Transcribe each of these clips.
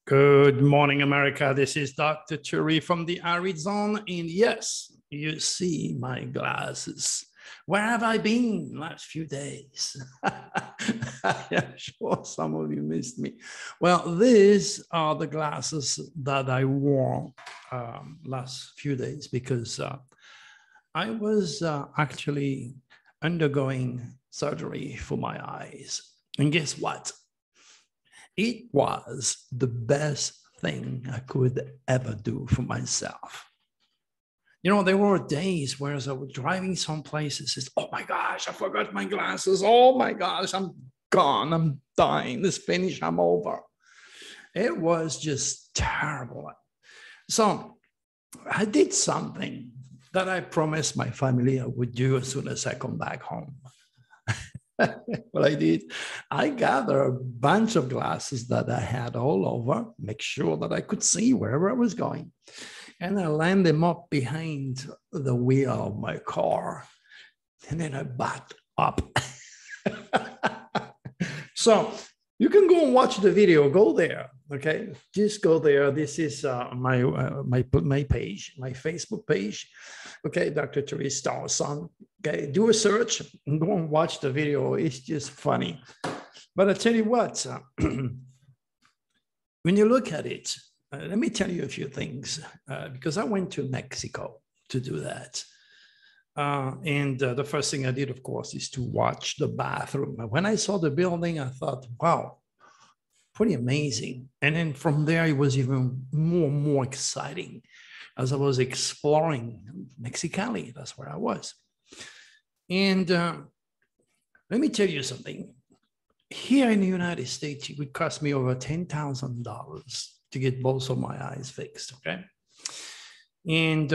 Good morning, America. This is Dr. Churi from the Arid Zone. And yes, you see my glasses. Where have I been last few days? I am sure some of you missed me. Well, these are the glasses that I wore last few days because I was actually undergoing surgery for my eyes. And guess what? It was the best thing I could ever do for myself. You know, there were days where as I was driving some places, it's, oh my gosh, I forgot my glasses. Oh my gosh, I'm gone. I'm dying. It's finished. I'm over. It was just terrible. So I did something that I promised my family I would do as soon as I come back home. What I did, I gathered a bunch of glasses that I had all over, make sure that I could see wherever I was going. And I lined them up behind the wheel of my car. And then I backed up. So you can go and watch the video. Go there. Okay. Just go there. This is my page, my Facebook page. Okay. Dr. Therese Starson. Okay. Do a search and go and watch the video. It's just funny. But I tell you what, when you look at it, let me tell you a few things because I went to Mexico to do that. And the first thing I did, of course, is to watch the bathroom. When I saw the building, I thought, wow, pretty amazing. And then from there, it was even more exciting as I was exploring Mexicali. That's where I was. And let me tell you something. Here in the United States, it would cost me over $10,000 to get both of my eyes fixed, okay? And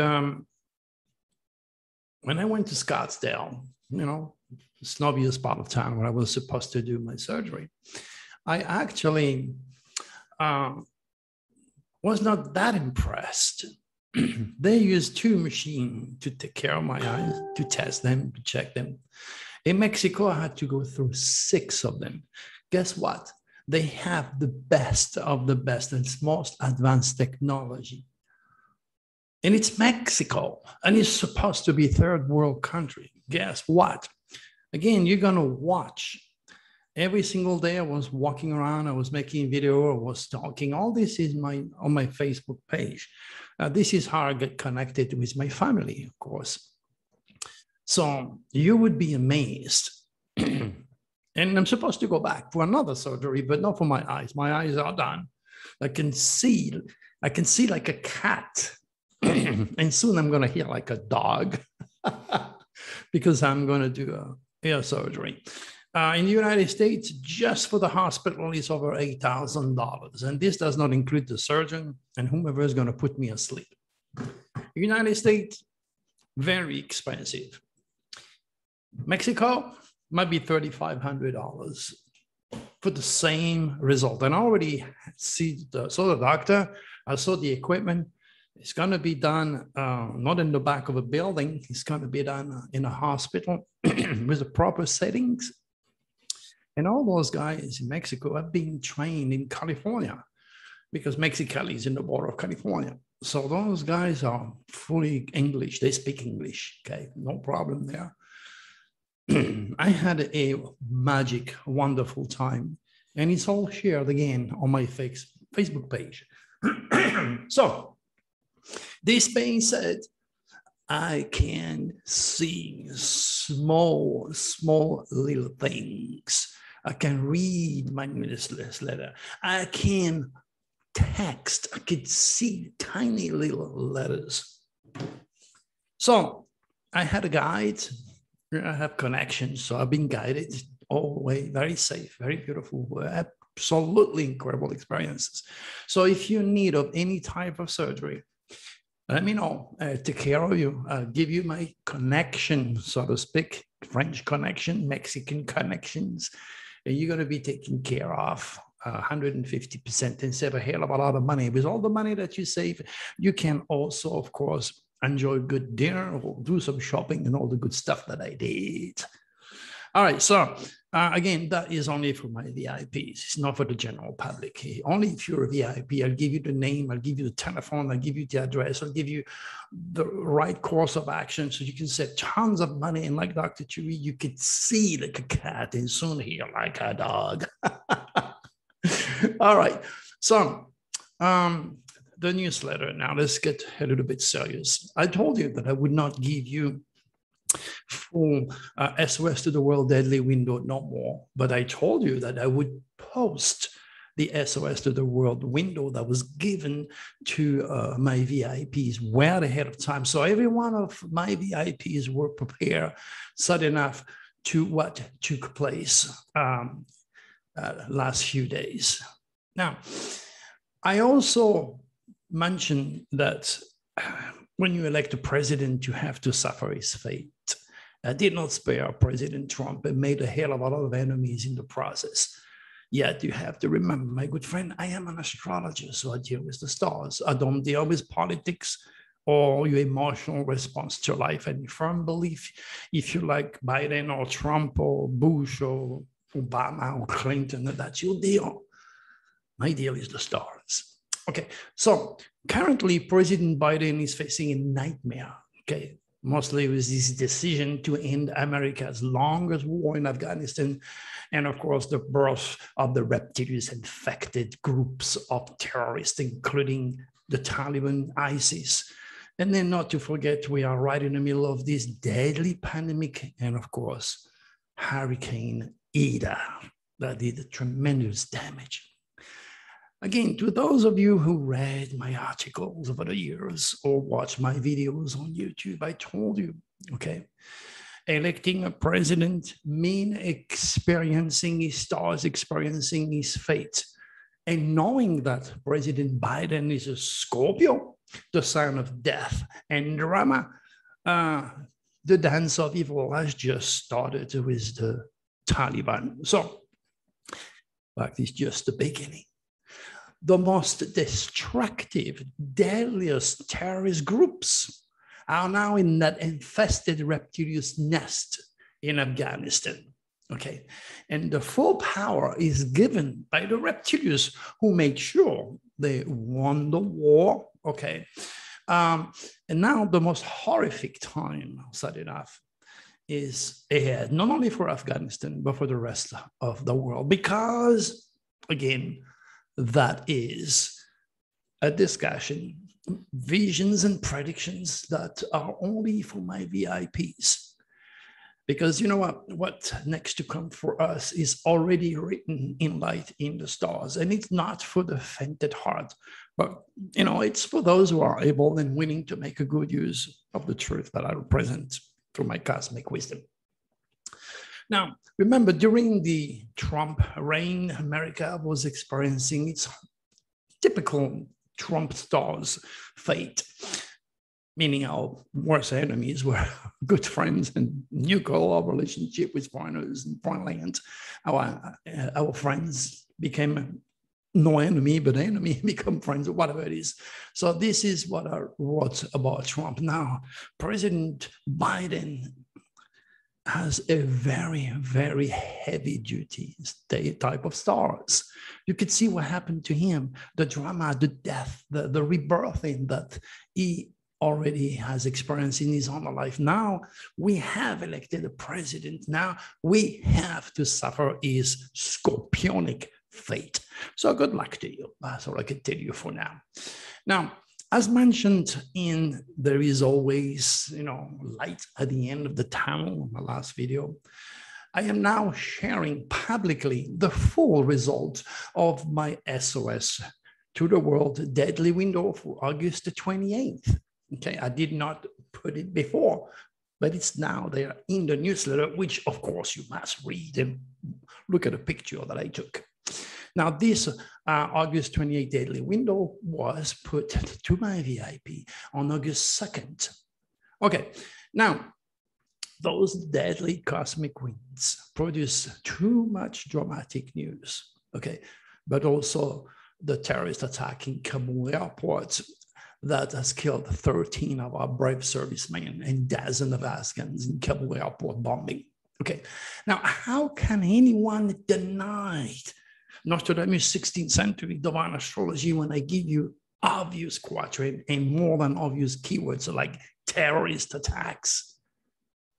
when I went to Scottsdale, you know, the snobbiest part of town where I was supposed to do my surgery, I actually was not that impressed. They used two machines to take care of my eyes, to test them, to check them. In Mexico, I had to go through 6 of them. Guess what? They have the best of the best and most advanced technology. And it's Mexico, and it's supposed to be a third world country. Guess what? Again, you're going to watch. Every single day I was walking around, I was making video, I was talking. All this is on my Facebook page. This is how I get connected with my family, of course. So you would be amazed. And I'm supposed to go back for another surgery, but not for my eyes. My eyes are done. I can see like a cat. And soon I'm going to hear like a dog because I'm going to do a ear surgery. In the United States, just for the hospital, it's over $8,000. And this does not include the surgeon and whomever is going to put me asleep. United States, very expensive. Mexico might be $3,500 for the same result. And I already saw the doctor. I saw the equipment. It's going to be done not in the back of a building. It's going to be done in a hospital with the proper settings. And all those guys in Mexico have been trained in California because Mexicali is in the border of California. So those guys are fully English. They speak English. Okay, no problem there. I had a magic, wonderful time. And it's all shared again on my Facebook page. So, this being said, I can see small little things. I can read my newsletter. I can text. I can see tiny little letters. So I had a guide. I have connections. So I've been guided all the way, very safe, very beautiful, absolutely incredible experiences. So if you need of any type of surgery, let me know. Take care of you. I'll give you my connection, so to speak, French connection, Mexican connections. And you're going to be taken care of 150% and save a hell of a lot of money. With all the money that you save, you can also, of course, enjoy good dinner or do some shopping and all the good stuff that I did. All right, so again, that is only for my VIPs. It's not for the general public. Only if you're a VIP, I'll give you the name, I'll give you the telephone, I'll give you the address, I'll give you the right course of action so you can save tons of money. And like Dr. Chewy, you could see like a cat and soon hear like a dog. All right, so the newsletter. Now let's get a little bit serious. I told you that I would not give you full SOS to the world deadly window no more, but I told you that I would post the SOS to the world window that was given to my VIPs well ahead of time. So every one of my VIPs were prepared, sad enough, to what took place last few days. Now, I also mentioned that when you elect a president, you have to suffer his fate. I did not spare President Trump and made a hell of a lot of enemies in the process. Yet you have to remember, my good friend, I am an astrologer, so I deal with the stars. I don't deal with politics or your emotional response to life and your firm belief. If you like Biden or Trump or Bush or Obama or Clinton, that's your deal. My deal is the stars. Okay, so currently President Biden is facing a nightmare, okay, mostly with this decision to end America's longest war in Afghanistan, and of course the birth of the reptilian infected groups of terrorists, including the Taliban, ISIS. And then not to forget, we are right in the middle of this deadly pandemic, and of course, Hurricane Ida that did tremendous damage. Again, to those of you who read my articles over the years or watched my videos on YouTube, I told you, okay, electing a president means experiencing his stars, experiencing his fate. And knowing that President Biden is a Scorpio, the sign of death and drama, the dance of evil has just started with the Taliban. So, like this, just the beginning. The most destructive, deadliest terrorist groups are now in that infested reptilian nest in Afghanistan. Okay, and the full power is given by the reptilians who made sure they won the war. Okay, and now the most horrific time, sad enough, is ahead, not only for Afghanistan, but for the rest of the world, because again, that is a discussion, visions and predictions that are only for my VIPs. Because you know what next to come for us is already written in light in the stars. And it's not for the faint at heart, but you know, it's for those who are able and willing to make a good use of the truth that I represent through my cosmic wisdom. Now, remember, during the Trump reign, America was experiencing its typical Trump stars fate, meaning our worst enemies were good friends and nuclear relationship with foreigners and foreign lands. Our friends became no enemy, but enemy become friends or whatever it is. So this is what I wrote about Trump. Now, President Biden has a very, very heavy duty type of stars. You could see what happened to him, the drama, the death, the rebirthing that he already has experienced in his own life. Now we have elected a president. Now we have to suffer his scorpionic fate. So good luck to you. That's all I can tell you for now. Now, as mentioned in There Is Always, light at the end of the tunnel in my last video, I am now sharing publicly the full result of my SOS to the world deadly window for August the 28th. Okay, I did not put it before, but it's now there in the newsletter, which of course you must read and look at a picture that I took. Now, this August 28 deadly window was put to my VIP on August 2nd. Okay, now, those deadly cosmic winds produce too much dramatic news, okay? But also the terrorist attack in Kabul airport that has killed 13 of our brave servicemen and dozens of Afghans in Kabul airport bombing. Okay, now how can anyone deny Nostradamus' 16th century divine astrology when I give you obvious quatrain and more than obvious keywords like terrorist attacks,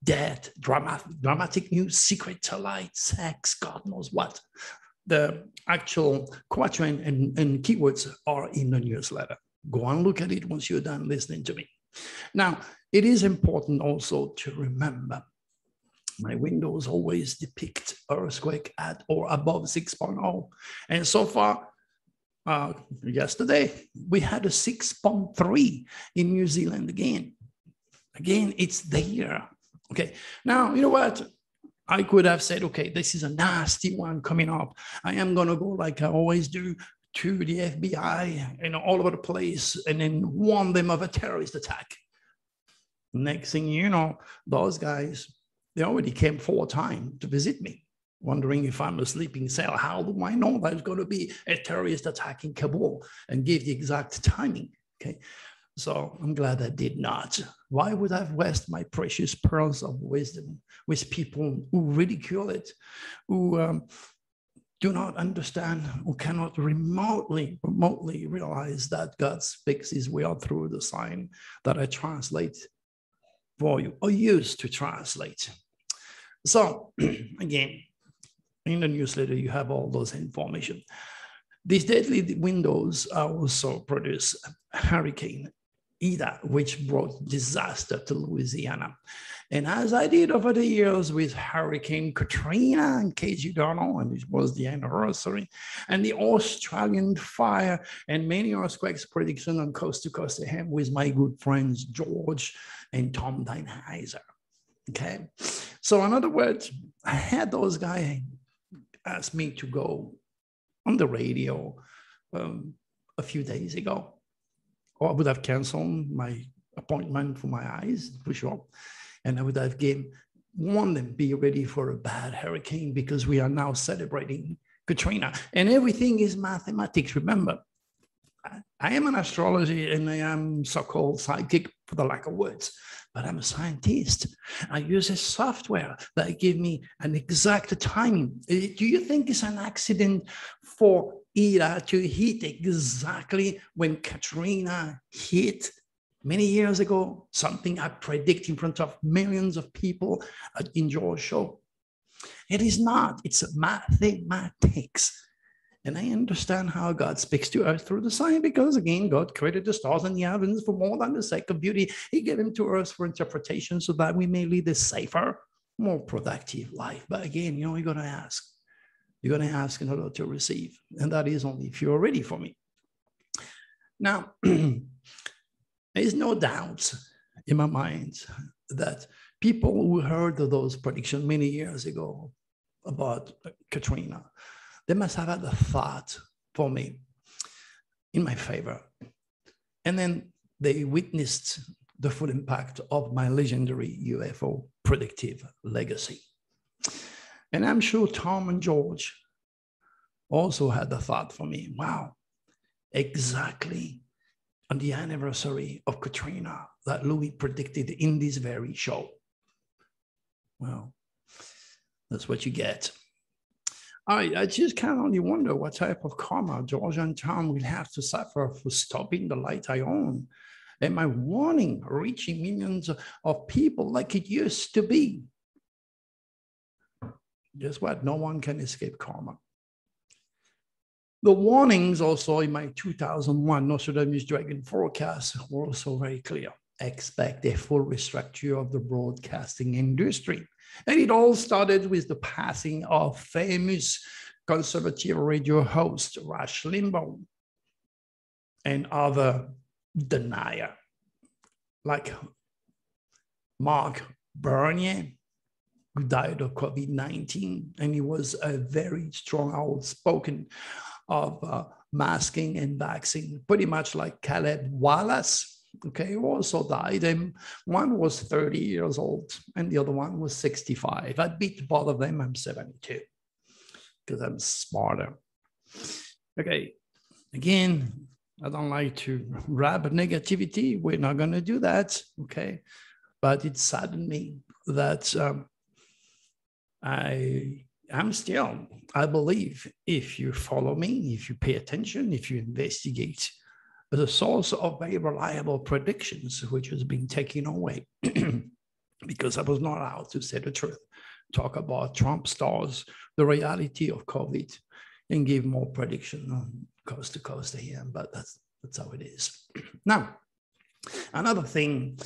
death, dramatic news, secret to light, sex, God knows what. The actual quatrain and keywords are in the newsletter. Go and look at it once you're done listening to me. Now, it is important also to remember my windows always depict earthquake at or above 6.0. And so far, yesterday, we had a 6.3 in New Zealand again. Again, it's there. Okay, now, you know what? I could have said, okay, this is a nasty one coming up. I am going to go like I always do to the FBI and all over the place and then warn them of a terrorist attack. Next thing you know, those guys, they already came 4 times to visit me, wondering if I'm a sleeping cell. How do I know there's going to be a terrorist attack in Kabul, and give the exact timing? Okay, so I'm glad I did not. Why would I waste my precious pearls of wisdom with people who ridicule it, who do not understand, who cannot remotely realize that God speaks his will through the sign that I translate for you, or use to translate. So again, in the newsletter, you have all those information. These deadly windows also produce Hurricane Ida, which brought disaster to Louisiana. And as I did over the years with Hurricane Katrina, in case you don't know, and it was the anniversary, and the Australian fire, and many earthquakes prediction on Coast to Coast AM with my good friends George and Tom Deinheiser. Okay, so in other words, I had those guys ask me to go on the radio a few days ago, or I would have canceled my appointment for my eyes, for sure. And I would have warned them, be ready for a bad hurricane because we are now celebrating Katrina. And everything is mathematics. Remember, I am an astrologer and I am so-called psychic for the lack of words, but I'm a scientist. I use a software that give me an exact timing. Do you think it's an accident for Ida to hit exactly when Katrina hit many years ago? Something I predict in front of millions of people in your show. It is not. It's mathematics. And I understand how God speaks to us through the sign because, again, God created the stars and the heavens for more than the sake of beauty. He gave them to us for interpretation so that we may lead a safer, more productive life. But again, you know, you're going to ask. You're going to ask in order to receive. And that is only if you're ready for me. Now, there's no doubt in my mind that people who heard of those predictions many years ago about Katrina, they must have had a thought for me in my favor. And then they witnessed the full impact of my legendary UFO predictive legacy. And I'm sure Tom and George also had the thought for me, wow, exactly on the anniversary of Katrina that Louis predicted in this very show. Well, that's what you get. I just can only wonder what type of karma George and Tom will have to suffer for stopping the light I own and my warning reaching millions of people like it used to be. Guess what? No one can escape karma. The warnings also in my 2001 Nostradamus Dragon forecast were also very clear. Expect a full restructure of the broadcasting industry. And it all started with the passing of famous conservative radio host Rush Limbaugh and other denier like Mark Bernier, who died of COVID-19. And he was a very strong, outspoken of masking and vaccine, pretty much like Caleb Wallace. Okay, who also died, and one was 30 years old and the other one was 65. I beat both of them. I'm 72 because I'm smarter. Okay, again, I don't like to rap negativity. We're not going to do that. Okay, but it saddened me that I believe if you follow me, if you pay attention, if you investigate, the source of very reliable predictions, which has been taken away because I was not allowed to say the truth, talk about Trump stars, the reality of COVID, and give more prediction on coast to coast here. But that's how it is. Now, another thing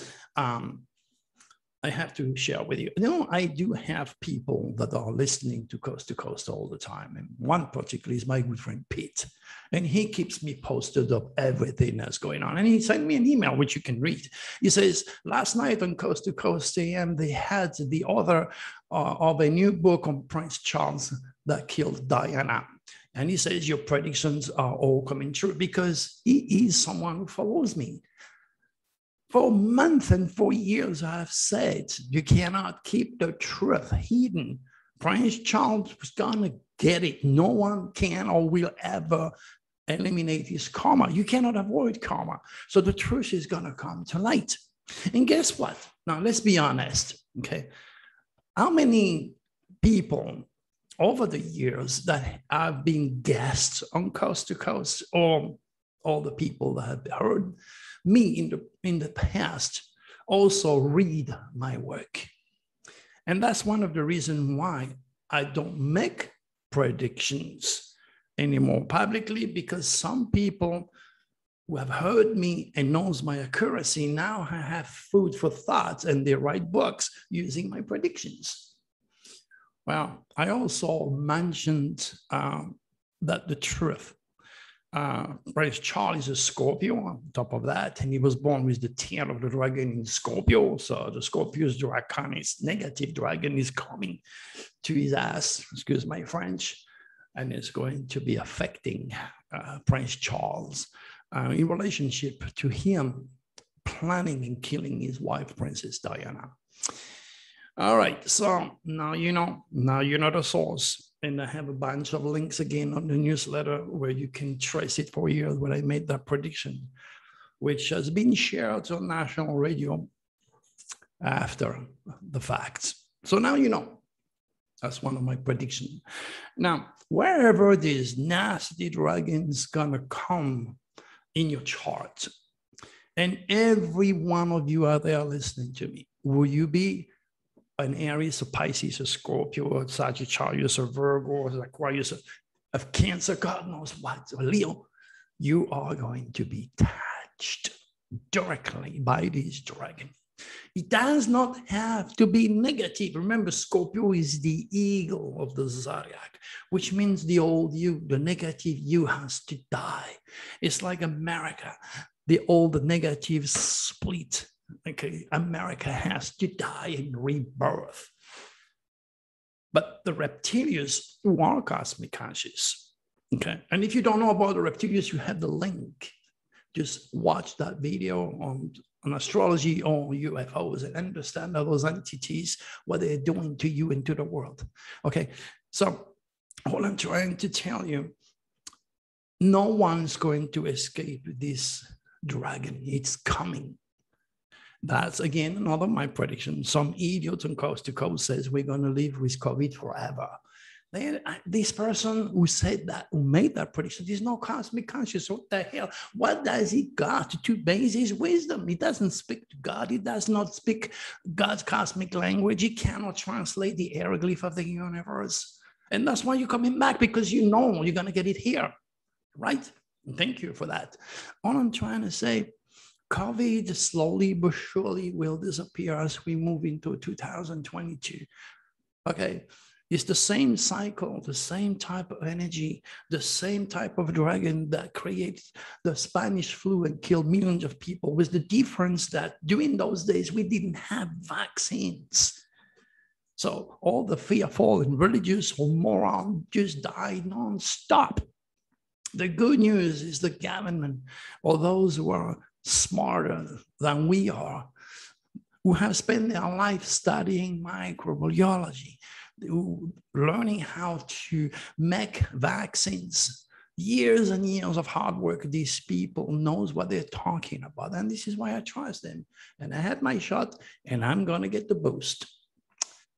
I have to share with you. I do have people that are listening to Coast all the time. And one particularly is my good friend, Pete. And he keeps me posted of everything that's going on. And he sent me an email, which you can read. He says, last night on Coast AM, they had the author of a new book on Prince Charles that killed Diana. And he says, your predictions are all coming true because he is someone who follows me. For months and for years, I have said, you cannot keep the truth hidden. Prince Charles was going to get it. No one can or will ever eliminate his karma. You cannot avoid karma. So the truth is going to come to light. And guess what? Now, let's be honest, okay? How many people over the years that have been guests on Coast to Coast, or all the people that have heard me in the past also read my work? And that's one of the reasons why I don't make predictions anymore publicly, because some people who have heard me and knows my accuracy now have food for thought, and they write books using my predictions. Well, I also mentioned that the truth. Prince Charles is a Scorpio on top of that, and he was born with the tail of the dragon in Scorpio. So the Scorpio's dragon, his negative dragon, is coming to his ass, excuse my French, and it's going to be affecting Prince Charles in relationship to him planning and killing his wife, Princess Diana. All right, so now you know the source. And I have a bunch of links again on the newsletter where you can trace it for years when I made that prediction, which has been shared on national radio after the facts. So now you know. That's one of my predictions. Now, wherever this nasty dragon is gonna come in your chart, and every one of you out there listening to me, will you be an Aries, a Pisces, a Scorpio, a Sagittarius, or Virgo, or Aquarius, of Cancer, God knows what, or Leo, you are going to be touched directly by this dragon. It does not have to be negative. Remember, Scorpio is the eagle of the zodiac, which means the old you, the negative you has to die. It's like America, the old negative split. Okay, America has to die and rebirth. But the reptilians who are cosmic conscious, okay? And if you don't know about the reptilians, you have the link. Just watch that video on astrology or UFOs and understand those entities, what they're doing to you and to the world. Okay, so all I'm trying to tell you, no one's going to escape this dragon. It's coming. That's, again, another my prediction. Some idiot on Coast to Coast says we're going to live with COVID forever. This person who said that, who made that prediction, is no cosmic conscious. What the hell? What does he got to base his wisdom? He doesn't speak to God. He does not speak God's cosmic language. He cannot translate the hieroglyph of the universe. And that's why you're coming back, because you know you're going to get it here, right? Thank you for that. All I'm trying to say, COVID slowly but surely will disappear as we move into 2022. Okay, it's the same cycle, the same type of energy, the same type of dragon that created the Spanish flu and killed millions of people, with the difference that during those days we didn't have vaccines. So all the fearful and religious or moron just died non-stop. The good news is the government, or those who are smarter than we are, who have spent their life studying microbiology, learning how to make vaccines, years and years of hard work. These people knows what they're talking about. And this is why I trust them. And I had my shot, and I'm going to get the boost.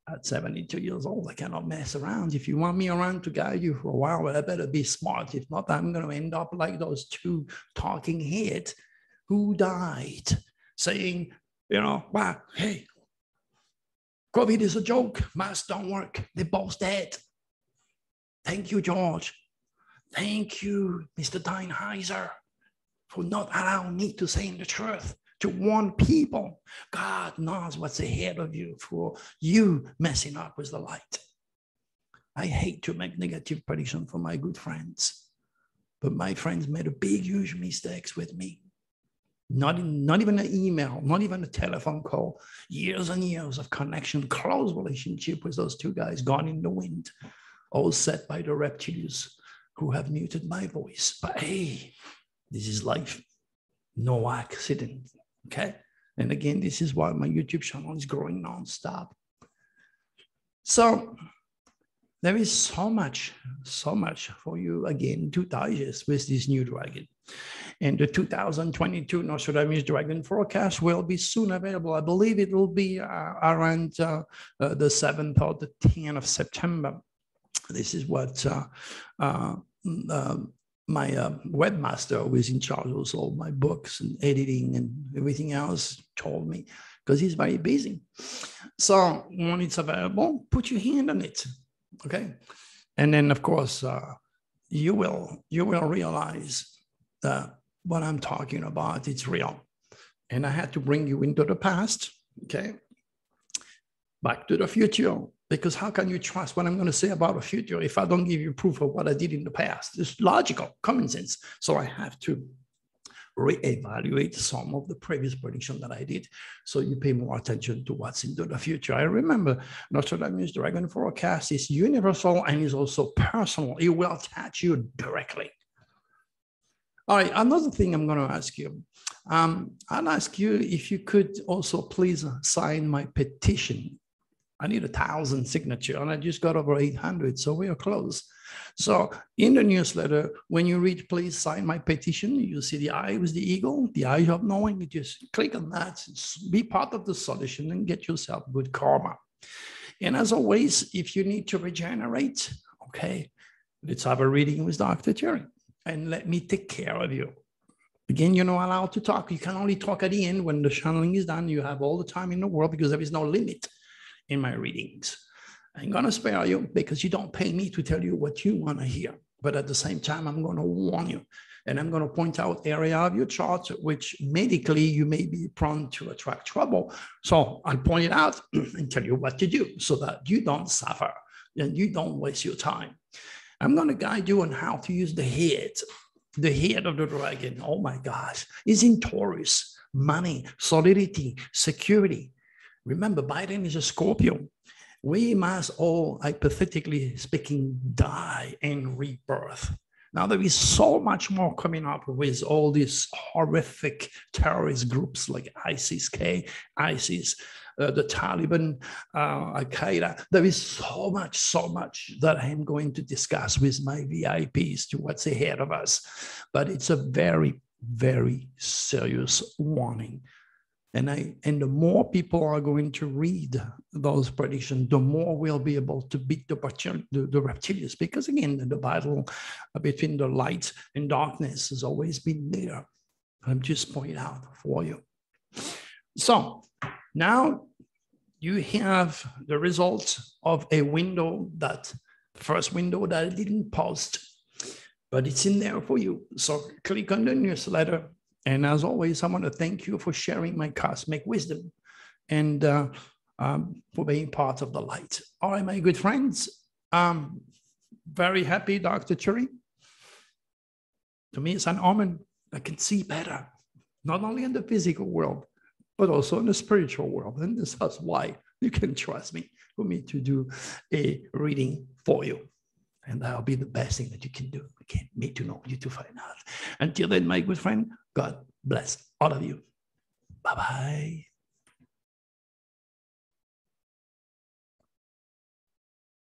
At 72 years old, I cannot mess around. If you want me around to guide you for a while, well, I better be smart. If not, I'm going to end up like those two talking heads who died saying, wow, hey, COVID is a joke. Masks don't work. They're both dead. Thank you, George. Thank you, Mr. Deinheiser, for not allowing me to say the truth, to warn people. God knows what's ahead of you for you messing up with the light. I hate to make negative prediction for my good friends, but my friends made a big, huge mistakes with me. Not even an email, not even a telephone call. Years and years of connection, close relationship with those two guys gone in the wind, all set by the reptilians who have muted my voice. But hey, this is life. No accident. Okay. And again, this is why my YouTube channel is growing nonstop. So there is so much for you again to digest with this new dragon. And the 2022 Nostradamus Dragon forecast will be soon available. I believe it will be around the 7th or the 10th of September. This is what my webmaster, who is in charge of all my books and editing and everything else, told me, because he's very busy. So when it's available, put your hand on it, okay? And then, of course, you will realize that what I'm talking about, it's real. And I had to bring you into the past, okay? Back to the future. Because how can you trust what I'm going to say about the future if I don't give you proof of what I did in the past? It's logical, common sense. So I have to reevaluate some of the previous prediction that I did. So you pay more attention to what's into the future. I remember Nostradamus Dragon forecast is universal and is also personal. It will touch you directly. All right, another thing I'm going to ask you. I'll ask you if you could also please sign my petition. I need 1,000 signatures, and I just got over 800, so we are close. So in the newsletter, when you read, please sign my petition, you see the eye with the eagle, the eye of knowing. You just click on that, be part of the solution, and get yourself good karma. And as always, if you need to regenerate, okay, let's have a reading with Dr. Terry, and let me take care of you. Again, you're not allowed to talk. You can only talk at the end when the channeling is done. You have all the time in the world because there is no limit in my readings. I'm going to spare you because you don't pay me to tell you what you want to hear. But at the same time, I'm going to warn you. And I'm going to point out area of your chart, which medically you may be prone to attract trouble. So I'll point it out and tell you what to do so that you don't suffer and you don't waste your time. I'm going to guide you on how to use the head of the dragon. Oh my gosh, is in Taurus, money, solidity, security. Remember, Biden is a Scorpio. We must all, hypothetically speaking, die and rebirth. Now, there is so much more coming up with all these horrific terrorist groups like ISIS-K, ISIS, the Taliban, Al-Qaeda. There is so much that I am going to discuss with my VIPs to what's ahead of us. But it's a very, very serious warning. And the more people are going to read those predictions, the more we'll be able to beat the reptilians. Because again, the battle between the light and darkness has always been there. I'm just pointing out for you. So now you have the results of a window, that first window that I didn't post, but it's in there for you. So click on the newsletter. And as always, I want to thank you for sharing my cosmic wisdom and for being part of the light. All right, my good friends, very happy, Dr. Cherry. To me, it's an omen. I can see better, not only in the physical world, but also in the spiritual world. And this is why you can trust me for me to do a reading for you. And that'll be the best thing that you can do. Okay, me to know, you to find out. Until then, my good friend, God bless all of you. Bye-bye.